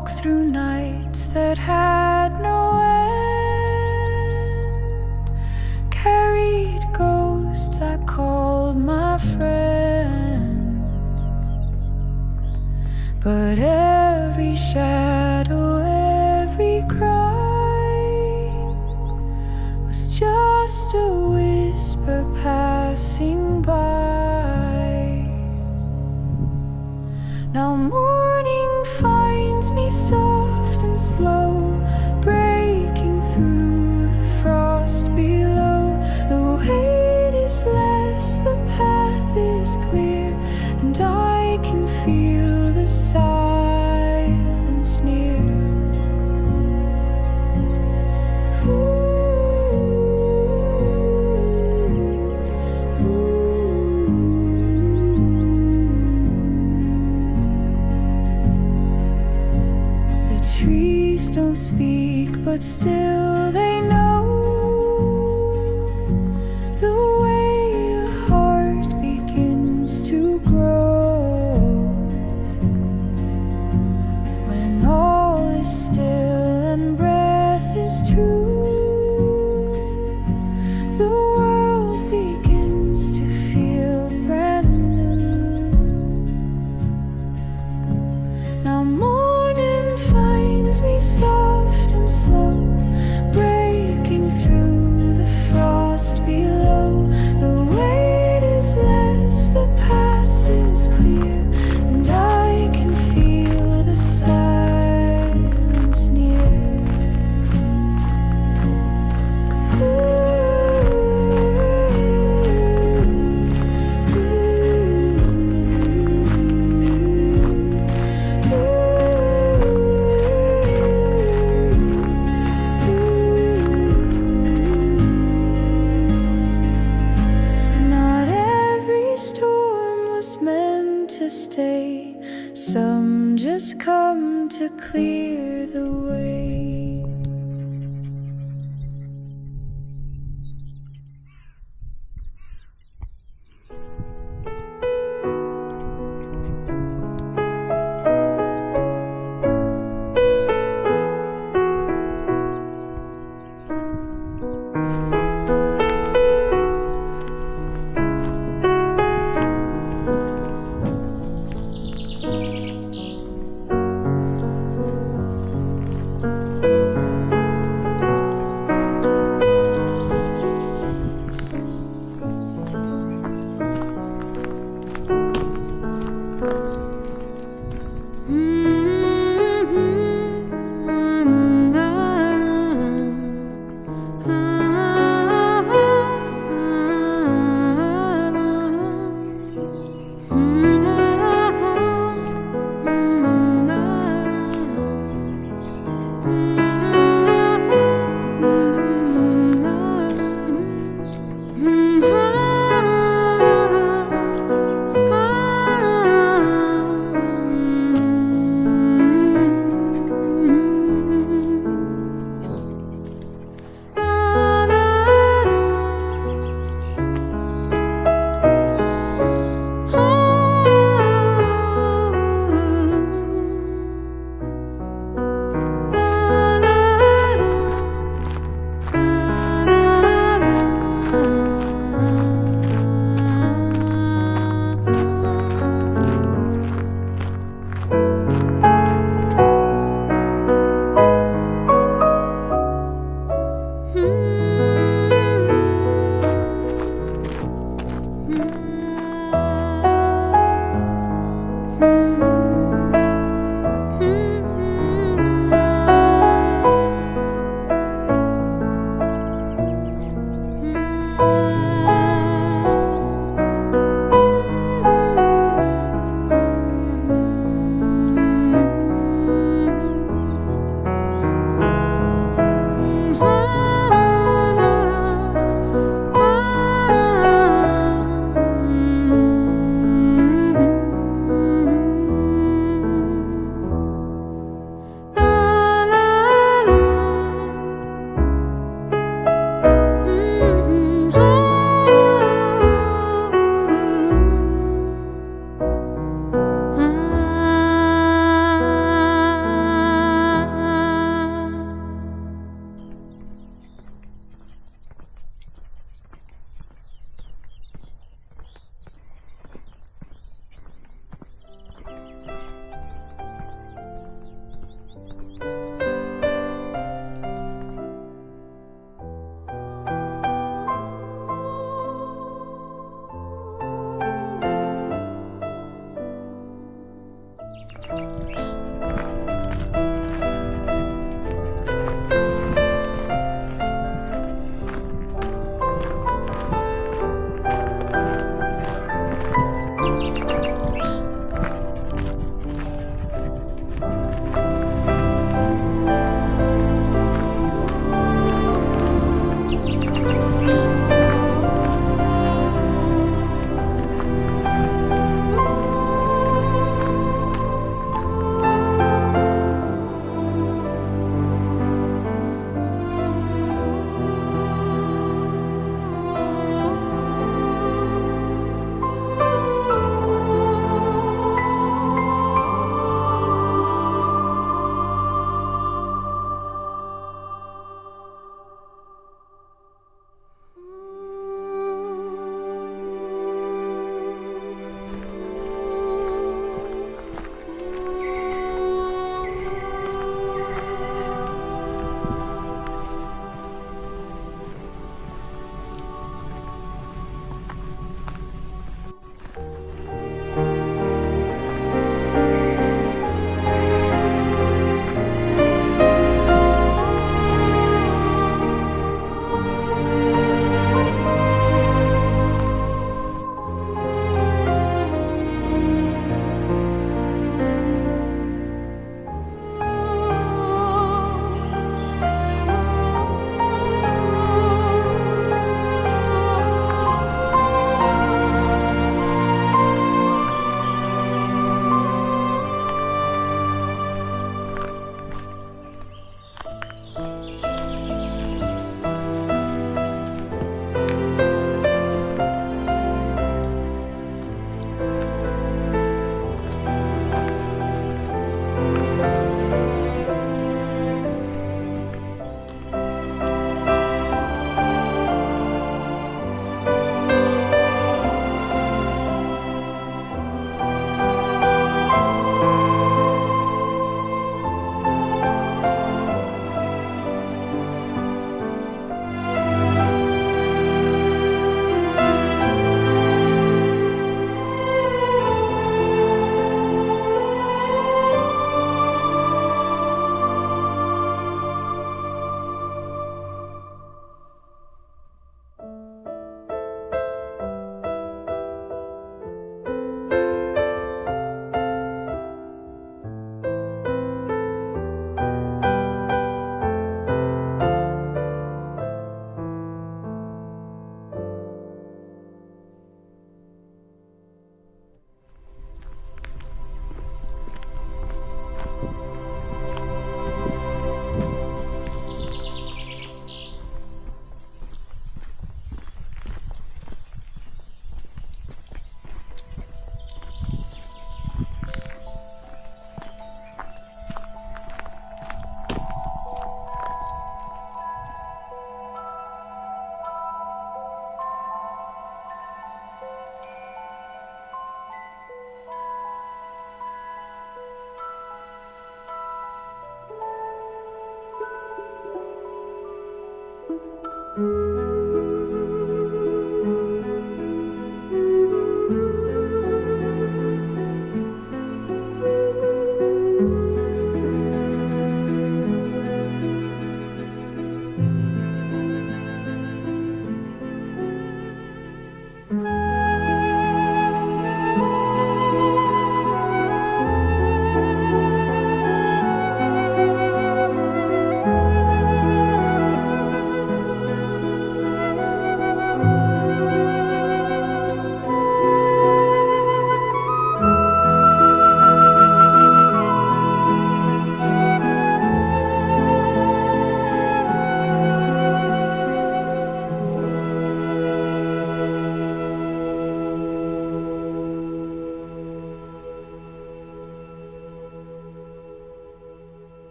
walk through nights that had no end, carried ghosts I called my friends, but every shadow, every cry was just a whisper passing by. Now morning finds me soft and slow, breaking through the frost below. The weight is less, the path is clear, and I can feel the silence near. Don't speak, but still they know the way a heart begins to grow. When all is still and breath is true, the world begins to feel brand new. Now morning finds me soft and slow, breaking through the frost below. The weight is less, the path is clear, and I can feel the silence near. Stay, some just come to clear the way.